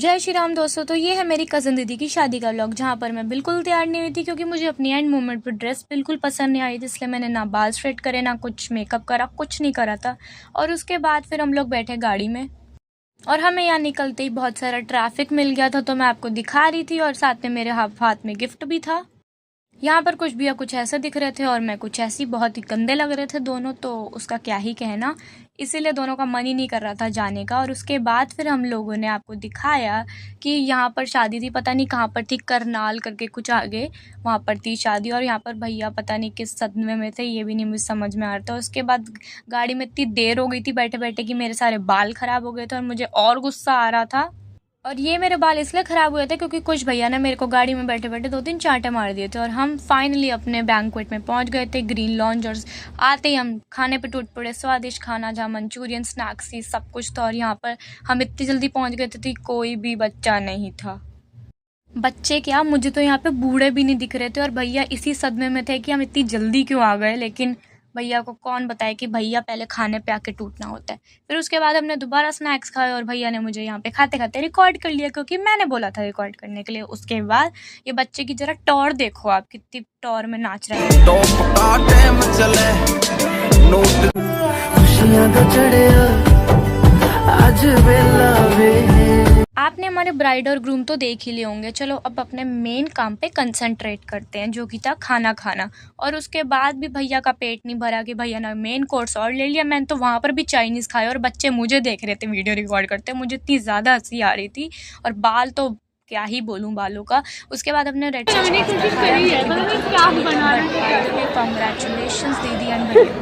जय श्री राम दोस्तों। तो ये है मेरी कज़न दीदी की शादी का व्लॉग, जहाँ पर मैं बिल्कुल तैयार नहीं हुई थी क्योंकि मुझे अपनी एंड मोमेंट पर ड्रेस बिल्कुल पसंद नहीं आई थी। इसलिए मैंने ना बाल स्ट्रेट करे, ना कुछ मेकअप करा, कुछ नहीं करा था। और उसके बाद फिर हम लोग बैठे गाड़ी में और हमें यहाँ निकलते ही बहुत सारा ट्रैफिक मिल गया था, तो मैं आपको दिखा रही थी। और साथ में मेरे हाथ में गिफ्ट भी था। यहाँ पर कुछ भैया कुछ ऐसे दिख रहे थे और मैं कुछ ऐसी, बहुत ही गंदे लग रहे थे दोनों, तो उसका क्या ही कहना। इसीलिए दोनों का मन ही नहीं कर रहा था जाने का। और उसके बाद फिर हम लोगों ने आपको दिखाया कि यहाँ पर शादी थी, पता नहीं कहाँ पर थी, करनाल करके कुछ आगे, वहाँ पर थी शादी। और यहाँ पर भैया पता नहीं किस सदमे में थे, ये भी नहीं मुझे समझ में आ रहा था। उसके बाद गाड़ी में इतनी देर हो गई थी बैठे बैठे कि मेरे सारे बाल ख़राब हो गए थे और मुझे और गुस्सा आ रहा था। और ये मेरे बाल इसलिए ख़राब हुए थे क्योंकि कुछ भैया ने मेरे को गाड़ी में बैठे बैठे 2-3 चांटे मार दिए थे। और हम फाइनली अपने बैंक्वेट में पहुंच गए थे, ग्रीन लॉन्ज। और आते ही हम खाने पे टूट पड़े। स्वादिष्ट खाना, जहाँ मंचूरियन, स्नैक्स, ये सब कुछ था। और यहाँ पर हम इतनी जल्दी पहुंच गए थे, कोई भी बच्चा नहीं था। बच्चे क्या, मुझे तो यहाँ पे बूढ़े भी नहीं दिख रहे थे। और भैया इसी सदमे में थे कि हम इतनी जल्दी क्यों आ गए। लेकिन भैया को कौन बताए कि भैया पहले खाने पे आके टूटना होता है। फिर उसके बाद हमने दोबारा स्नैक्स खाए और भैया ने मुझे यहाँ पे खाते खाते रिकॉर्ड कर लिया क्योंकि मैंने बोला था रिकॉर्ड करने के लिए। उसके बाद ये बच्चे की जरा टॉर देखो आप, कितनी टॉर में नाच रहा है। आपने हमारे ब्राइड और ग्रूम तो देख ही लिए होंगे। चलो अब अपने मेन काम पे कंसंट्रेट करते हैं, जो कि था खाना खाना। और उसके बाद भी भैया का पेट नहीं भरा कि भैया ने मेन कोर्स और ले लिया। मैंने तो वहाँ पर भी चाइनीज़ खाया और बच्चे मुझे देख रहे थे वीडियो रिकॉर्ड करते। मुझे इतनी ज़्यादा हंसी आ रही थी। और बाल तो क्या ही बोलूँ बालों का। उसके बाद अपने रेड कॉन्ग्रेचुलेशंस दीदी एंड भैया।